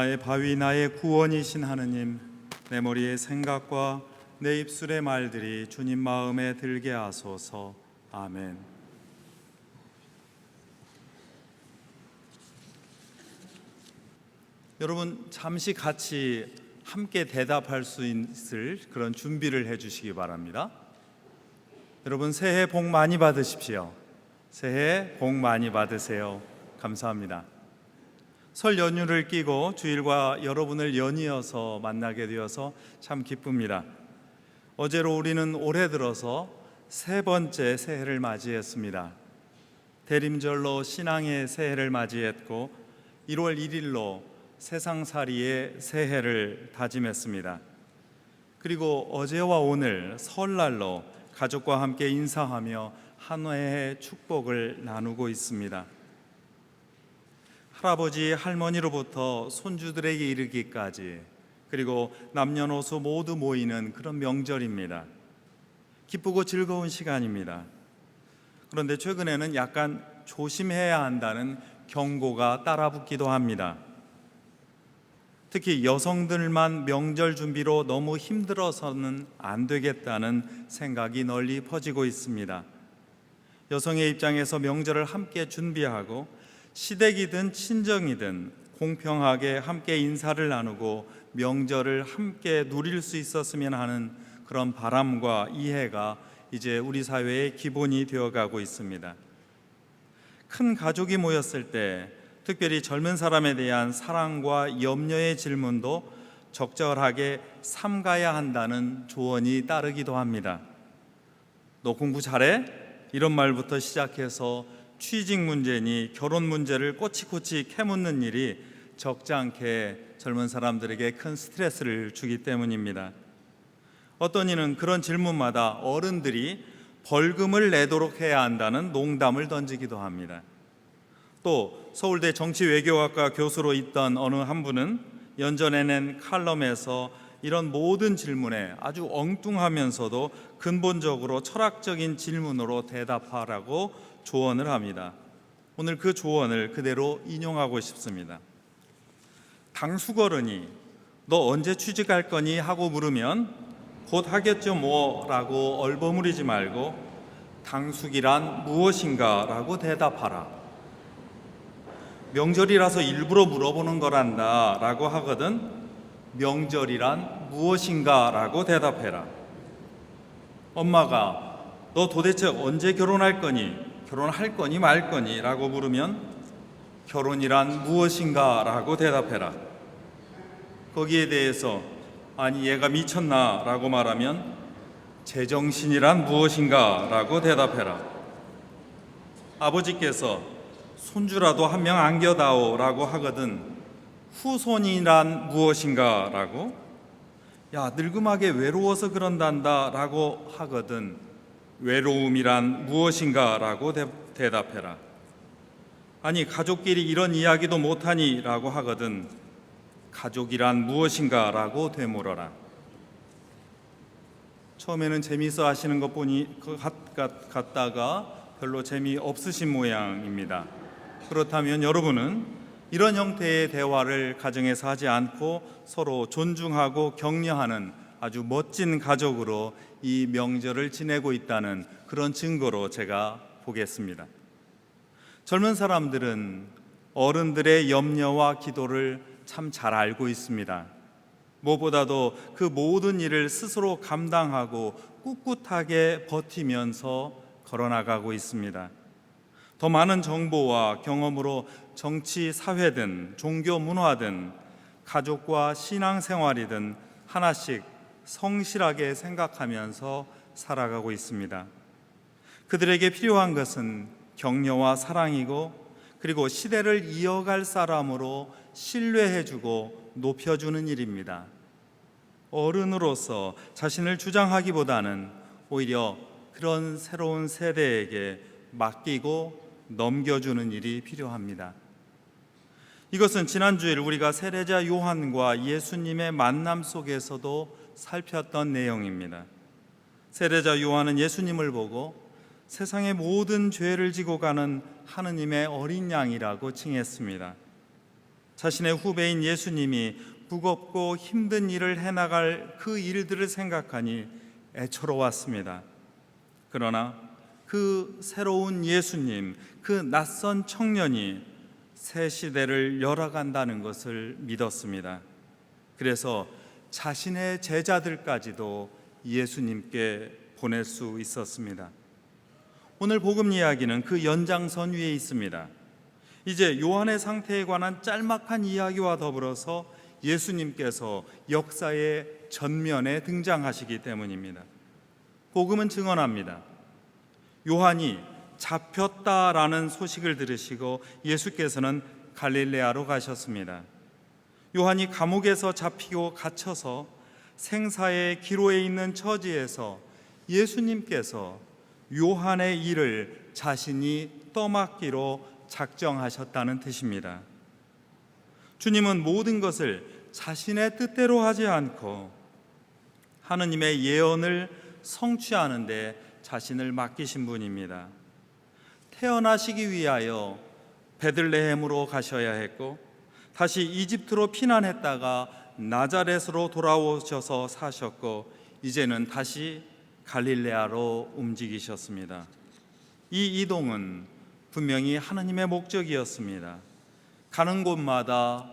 나의 바위 나의 구원이신 하느님, 내 머리의 생각과 내 입술의 말들이 주님 마음에 들게 하소서. 아멘. 여러분, 잠시 같이 함께 대답할 수 있을 그런 준비를 해주시기 바랍니다. 여러분, 새해 복 많이 받으십시오. 새해 복 많이 받으세요. 감사합니다. 설 연휴를 끼고 주일과 여러분을 연이어서 만나게 되어서 참 기쁩니다. 어제로 우리는 올해 들어서 세 번째 새해를 맞이했습니다. 대림절로 신앙의 새해를 맞이했고 1월 1일로 세상살이의 새해를 다짐했습니다. 그리고 어제와 오늘 설날로 가족과 함께 인사하며 한 해의 축복을 나누고 있습니다. 할아버지, 할머니로부터 손주들에게 이르기까지, 그리고 남녀노소 모두 모이는 그런 명절입니다. 기쁘고 즐거운 시간입니다. 그런데 최근에는 약간 조심해야 한다는 경고가 따라붙기도 합니다. 특히 여성들만 명절 준비로 너무 힘들어서는 안 되겠다는 생각이 널리 퍼지고 있습니다. 여성의 입장에서 명절을 함께 준비하고 시댁이든 친정이든 공평하게 함께 인사를 나누고 명절을 함께 누릴 수 있었으면 하는 그런 바람과 이해가 이제 우리 사회의 기본이 되어가고 있습니다. 큰 가족이 모였을 때 특별히 젊은 사람에 대한 사랑과 염려의 질문도 적절하게 삼가야 한다는 조언이 따르기도 합니다. 너 공부 잘해? 이런 말부터 시작해서 취직 문제니 결혼 문제를 꼬치꼬치 캐묻는 일이 적지 않게 젊은 사람들에게 큰 스트레스를 주기 때문입니다. 어떤 이는 그런 질문마다 어른들이 벌금을 내도록 해야 한다는 농담을 던지기도 합니다. 또 서울대 정치외교학과 교수로 있던 어느 한 분은 연전해 낸 칼럼에서 이런 모든 질문에 아주 엉뚱하면서도 근본적으로 철학적인 질문으로 대답하라고 조언을 합니다. 오늘 그 조언을 그대로 인용하고 싶습니다. 당수거르니 너 언제 취직할 거니 하고 물으면 곧 하겠죠 뭐 라고 얼버무리지 말고 당숙이란 무엇인가 라고 대답하라. 명절이라서 일부러 물어보는 거란다 라고 하거든 명절이란 무엇인가 라고 대답해라. 엄마가 너 도대체 언제 결혼할 거니? 결혼할 거니 말 거니? 라고 물으면 결혼이란 무엇인가? 라고 대답해라. 거기에 대해서 아니 얘가 미쳤나? 라고 말하면 제정신이란 무엇인가? 라고 대답해라. 아버지께서 손주라도 한 명 안겨다오 라고 하거든 후손이란 무엇인가? 라고 야 늙음하게 외로워서 그런단다 라고 하거든 외로움이란 무엇인가? 라고 대답해라. 아니 가족끼리 이런 이야기도 못하니? 라고 하거든 가족이란 무엇인가? 라고 되물어라. 처음에는 재미있어 하시는 것 같다가 별로 재미없으신 모양입니다. 그렇다면 여러분은 이런 형태의 대화를 가정에서 하지 않고 서로 존중하고 격려하는 아주 멋진 가족으로 이 명절을 지내고 있다는 그런 증거로 제가 보겠습니다. 젊은 사람들은 어른들의 염려와 기도를 참 잘 알고 있습니다. 무엇보다도 그 모든 일을 스스로 감당하고 꿋꿋하게 버티면서 걸어나가고 있습니다. 더 많은 정보와 경험으로 정치, 사회든 종교, 문화든 가족과 신앙생활이든 하나씩 성실하게 생각하면서 살아가고 있습니다. 그들에게 필요한 것은 격려와 사랑이고 그리고 시대를 이어갈 사람으로 신뢰해주고 높여주는 일입니다. 어른으로서 자신을 주장하기보다는 오히려 그런 새로운 세대에게 맡기고 넘겨주는 일이 필요합니다. 이것은 지난주일 우리가 세례자 요한과 예수님의 만남 속에서도 살폈던 내용입니다. 세례자 요한은 예수님을 보고 세상의 모든 죄를 지고 가는 하느님의 어린 양이라고 칭했습니다. 자신의 후배인 예수님이 무겁고 힘든 일을 해나갈 그 일들을 생각하니 애처로웠습니다. 그러나 그 새로운 예수님, 그 낯선 청년이 새 시대를 열어간다는 것을 믿었습니다. 그래서 자신의 제자들까지도 예수님께 보낼 수 있었습니다. 오늘 복음 이야기는 그 연장선 위에 있습니다. 이제 요한의 상태에 관한 짤막한 이야기와 더불어서 예수님께서 역사의 전면에 등장하시기 때문입니다. 복음은 증언합니다. 요한이 잡혔다라는 소식을 들으시고 예수께서는 갈릴레아로 가셨습니다. 요한이 감옥에서 잡히고 갇혀서 생사의 기로에 있는 처지에서 예수님께서 요한의 일을 자신이 떠맡기로 작정하셨다는 뜻입니다. 주님은 모든 것을 자신의 뜻대로 하지 않고 하느님의 예언을 성취하는 데 자신을 맡기신 분입니다. 태어나시기 위하여 베들레헴으로 가셔야 했고 다시 이집트로 피난했다가 나자렛으로 돌아오셔서 사셨고 이제는 다시 갈릴레아로 움직이셨습니다. 이 이동은 분명히 하나님의 목적이었습니다. 가는 곳마다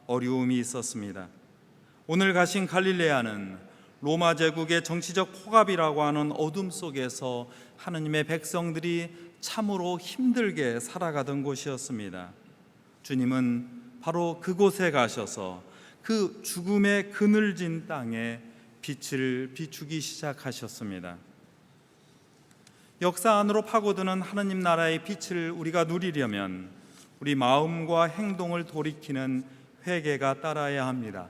어려움이 있었습니다. 오늘 가신 갈릴레아는 로마 제국의 정치적 포갑이라고 하는 어둠 속에서 하나님의 백성들이 참으로 힘들게 살아가던 곳이었습니다. 주님은 바로 그곳에 가셔서 그 죽음의 그늘진 땅에 빛을 비추기 시작하셨습니다. 역사 안으로 파고드는 하나님 나라의 빛을 우리가 누리려면 우리 마음과 행동을 돌이키는 회개가 따라야 합니다.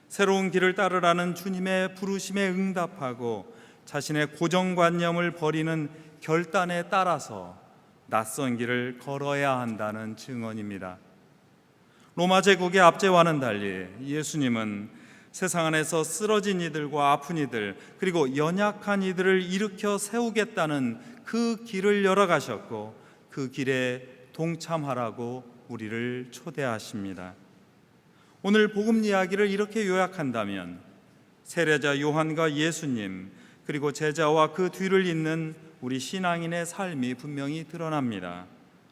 새로운 길을 따르라는 주님의 부르심에 응답하고 자신의 고정관념을 버리는 결단에 따라서 낯선 길을 걸어야 한다는 증언입니다. 로마 제국의 압제와는 달리 예수님은 세상 안에서 쓰러진 이들과 아픈 이들 그리고 연약한 이들을 일으켜 세우겠다는 그 길을 열어가셨고 그 길에 동참하라고 우리를 초대하십니다. 오늘 복음 이야기를 이렇게 요약한다면 세례자 요한과 예수님 그리고 제자와 그 뒤를 잇는 우리 신앙인의 삶이 분명히 드러납니다.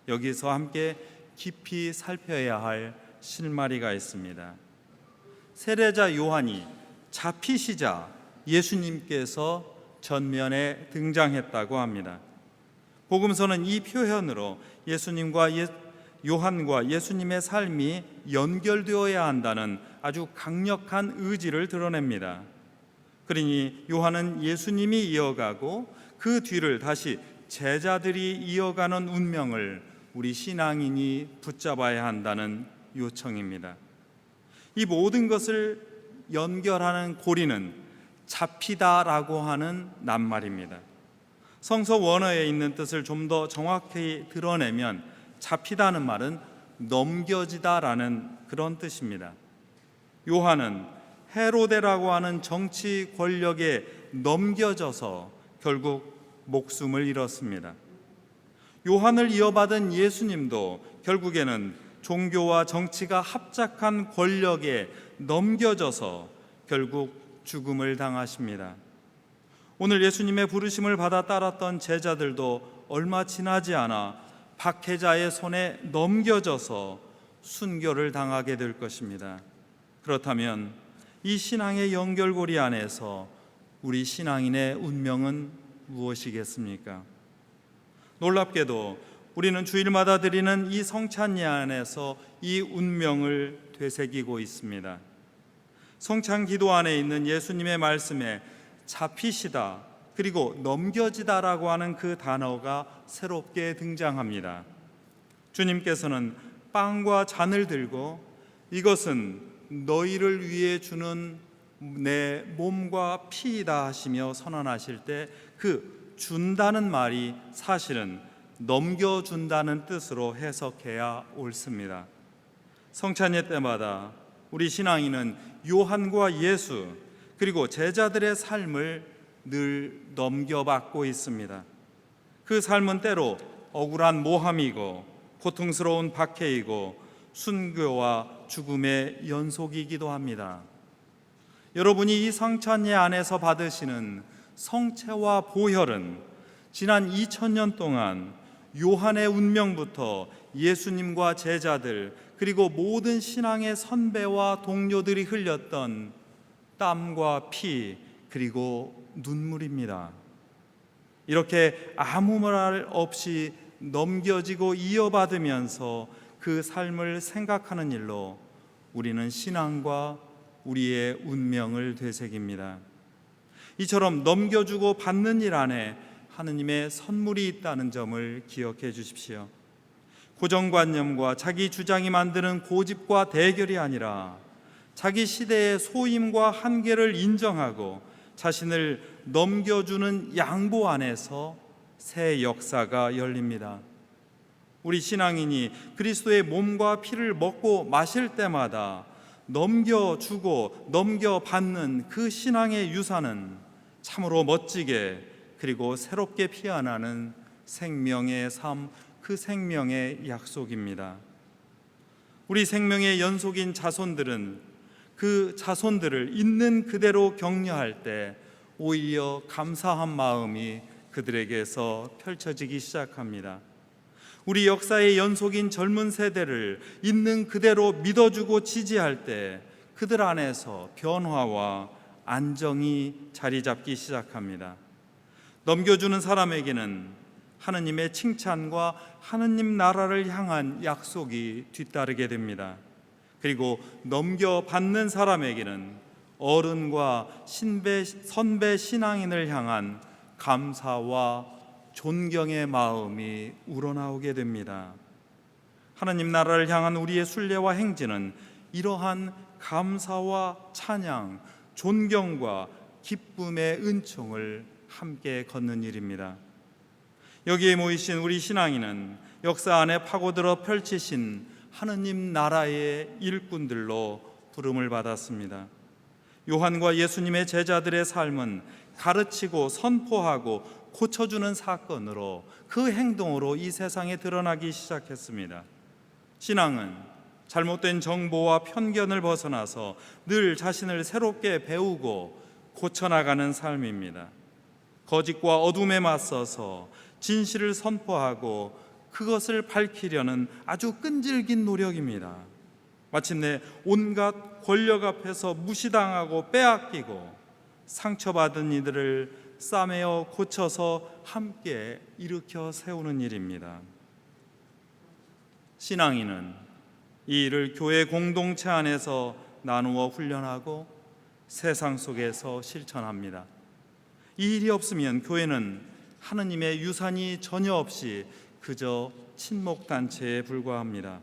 여기서 함께 깊이 살펴야 할 실마리가 있습니다. 세례자 요한이 잡히시자 예수님께서 전면에 등장했다고 합니다. 복음서는 이 표현으로 예수님과 요한과 예수님의 삶이 연결되어야 한다는 아주 강력한 의지를 드러냅니다. 그러니 요한은 예수님이 이어가고 그 뒤를 다시 제자들이 이어가는 운명을 우리 신앙인이 붙잡아야 한다는 요청입니다. 이 모든 것을 연결하는 고리는 잡히다라고 하는 낱말입니다. 성서 원어에 있는 뜻을 좀 더 정확히 드러내면 잡히다는 말은 넘겨지다라는 그런 뜻입니다. 요한은 헤로데라고 하는 정치 권력에 넘겨져서 결국 목숨을 잃었습니다. 요한을 이어받은 예수님도 결국에는 종교와 정치가 합작한 권력에 넘겨져서 결국 죽음을 당하십니다. 오늘 예수님의 부르심을 받아 따랐던 제자들도 얼마 지나지 않아 박해자의 손에 넘겨져서 순교를 당하게 될 것입니다. 그렇다면 이 신앙의 연결고리 안에서 우리 신앙인의 운명은 무엇이겠습니까? 놀랍게도 우리는 주일마다 드리는 이 성찬 예안에서 이 운명을 되새기고 있습니다. 성찬 기도 안에 있는 예수님의 말씀에 잡히시다 그리고 넘겨지다라고 하는 그 단어가 새롭게 등장합니다. 주님께서는 빵과 잔을 들고 이것은 너희를 위해 주는 내 몸과 피이다 하시며 선언하실 때 그 준다는 말이 사실은 넘겨준다는 뜻으로 해석해야 옳습니다. 성찬예 때마다 우리 신앙인은 요한과 예수 그리고 제자들의 삶을 늘 넘겨받고 있습니다. 그 삶은 때로 억울한 모함이고 고통스러운 박해이고 순교와 죽음의 연속이기도 합니다. 여러분이 이 성찬예 안에서 받으시는 성체와 보혈은 지난 2000년 동안 요한의 운명부터 예수님과 제자들 그리고 모든 신앙의 선배와 동료들이 흘렸던 땀과 피 그리고 눈물입니다. 이렇게 아무 말 없이 넘겨지고 이어받으면서 그 삶을 생각하는 일로 우리는 신앙과 우리의 운명을 되새깁니다. 이처럼 넘겨주고 받는 일 안에 하느님의 선물이 있다는 점을 기억해 주십시오. 고정관념과 자기 주장이 만드는 고집과 대결이 아니라 자기 시대의 소임과 한계를 인정하고 자신을 넘겨주는 양보 안에서 새 역사가 열립니다. 우리 신앙인이 그리스도의 몸과 피를 먹고 마실 때마다 넘겨주고 넘겨받는 그 신앙의 유산은 참으로 멋지게 그리고 새롭게 피어나는 생명의 삶, 그 생명의 약속입니다. 우리 생명의 연속인 자손들은 그 자손들을 있는 그대로 격려할 때 오히려 감사한 마음이 그들에게서 펼쳐지기 시작합니다. 우리 역사의 연속인 젊은 세대를 있는 그대로 믿어주고 지지할 때 그들 안에서 변화와 안정이 자리 잡기 시작합니다. 넘겨주는 사람에게는 하느님의 칭찬과 하느님 나라를 향한 약속이 뒤따르게 됩니다. 그리고 넘겨받는 사람에게는 어른과 선배 신앙인을 향한 감사와 존경의 마음이 우러나오게 됩니다. 하느님 나라를 향한 우리의 순례와 행진은 이러한 감사와 찬양, 존경과 기쁨의 은총을 함께 걷는 일입니다. 여기에 모이신 우리 신앙인은 역사 안에 파고들어 펼치신 하느님 나라의 일꾼들로 부름을 받았습니다. 요한과 예수님의 제자들의 삶은 가르치고 선포하고 고쳐주는 사건으로 그 행동으로 이 세상에 드러나기 시작했습니다. 신앙은 잘못된 정보와 편견을 벗어나서 늘 자신을 새롭게 배우고 고쳐나가는 삶입니다. 거짓과 어둠에 맞서서 진실을 선포하고 그것을 밝히려는 아주 끈질긴 노력입니다. 마침내 온갖 권력 앞에서 무시당하고 빼앗기고 상처받은 이들을 싸매어 고쳐서 함께 일으켜 세우는 일입니다. 신앙인은 이 일을 교회 공동체 안에서 나누어 훈련하고 세상 속에서 실천합니다. 이 일이 없으면 교회는 하느님의 유산이 전혀 없이 그저 친목단체에 불과합니다.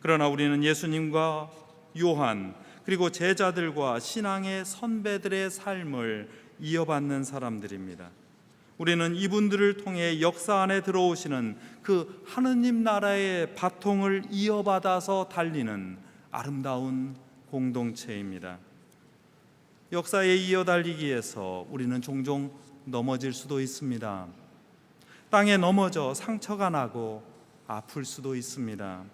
그러나 우리는 예수님과 요한 그리고 제자들과 신앙의 선배들의 삶을 이어받는 사람들입니다. 우리는 이분들을 통해 역사 안에 들어오시는 그 하느님 나라의 바통을 이어받아서 달리는 아름다운 공동체입니다. 역사에 이어 달리기 위해서 우리는 종종 넘어질 수도 있습니다. 땅에 넘어져 상처가 나고 아플 수도 있습니다.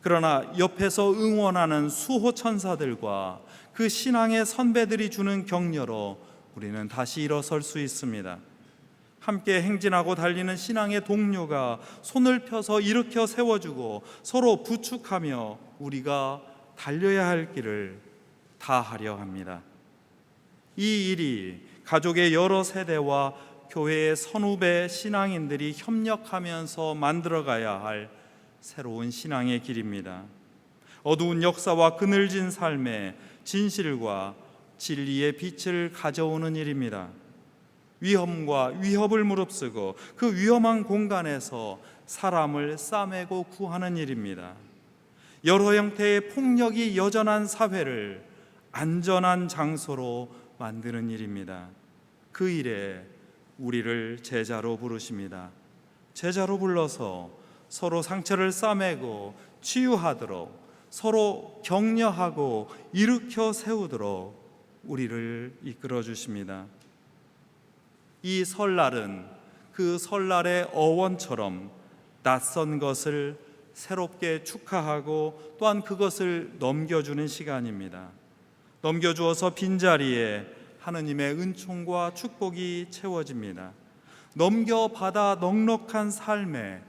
그러나 옆에서 응원하는 수호 천사들과 그 신앙의 선배들이 주는 격려로 우리는 다시 일어설 수 있습니다. 함께 행진하고 달리는 신앙의 동료가 손을 펴서 일으켜 세워주고 서로 부축하며 우리가 달려야 할 길을 다하려 합니다. 이 일이 가족의 여러 세대와 교회의 선후배 신앙인들이 협력하면서 만들어가야 할 새로운 신앙의 길입니다. 어두운 역사와 그늘진 삶에 진실과 진리의 빛을 가져오는 일입니다. 위험과 위협을 무릅쓰고 그 위험한 공간에서 사람을 싸매고 구하는 일입니다. 여러 형태의 폭력이 여전한 사회를 안전한 장소로 만드는 일입니다. 그 일에 우리를 제자로 부르십니다. 제자로 불러서 서로 상처를 싸매고 치유하도록, 서로 격려하고 일으켜 세우도록 우리를 이끌어 주십니다. 이 설날은 그 설날의 어원처럼 낯선 것을 새롭게 축하하고 또한 그것을 넘겨주는 시간입니다. 넘겨주어서 빈자리에 하느님의 은총과 축복이 채워집니다. 넘겨받아 넉넉한 삶에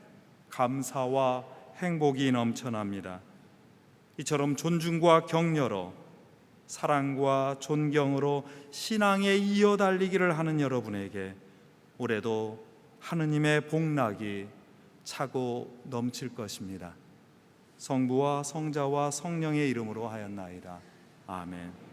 감사와 행복이 넘쳐납니다. 이처럼 존중과 격려로, 사랑과 존경으로 신앙에 이어달리기를 하는 여러분에게 올해도 하느님의 복락이 차고 넘칠 것입니다. 성부와 성자와 성령의 이름으로 하였나이다. 아멘.